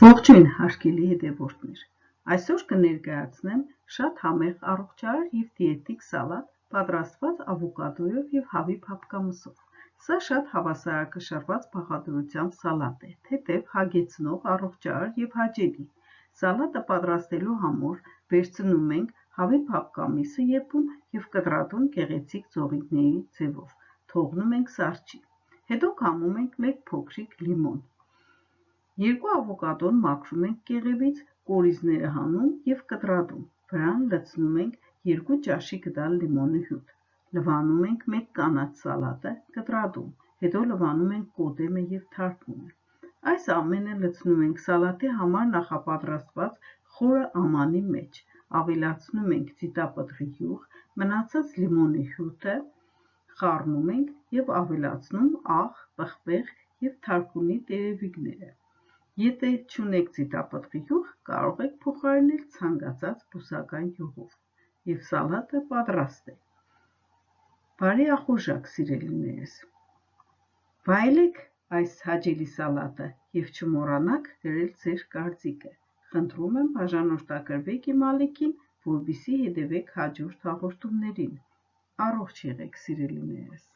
Ողջույն հարգելի հետևորդներ, այսօր կներկայացնեմ շատ համեղ առողջարար և դիետիկ սալատ պատրաստված ավոկադոյով և հավի փափկամսով։ Սա շատ հավասարակշռված բաղադրությամբ սալատ է, թեթև, հագեցնող, առողջարար և հաճելի։ Սալատը պատրաստելու համար վերցնում ենք հավի փափկամիսը եպում և կտրատում գեղեցիկ ձողիկների ձևով, թողնում ենք սառչի։ Հետո քամում ենք մեկ փոքրիկ լիմոն։ Երկու ավոկադոն մաքրում ենք կեղևից, կորիզները հանում և կտրատում, վրան լցնում ենք 2 ճաշի գդալ լիմոնի հյութ, լվանում ենք մեկ կանաչ սալատը, կտրատում, հետո լվանում ենք կոդեմը և թարքում։ Այս ամենը լցնում ենք սալատի համար նախապատրաստված խորը ամանի մեջ, ավելացնում ենք ձիթապտղի յուղ, մնացած լիմոնի հյութը, խառնում ենք և ավելացնում աղ, պղպեղ և թարքունի տերևիկները։ Եթե չունեք ձիթապտղի յուղ, կարող եք փոխարինել ցանկացած բուսական յուղով, և սալատը պատրաստ է։ Բարի ախորժակ, սիրելիներս։ Վայելեք այս հաճելի սալատը և չմոռանաք գրել ձեր կարծիքը։ Խնդրում եմ բաժանորդագրվեք իմ ալիքին, որպեսզի հետևեք հաջորդ հաղորդումներին։ Առողջ եղեք, սիրելիներս։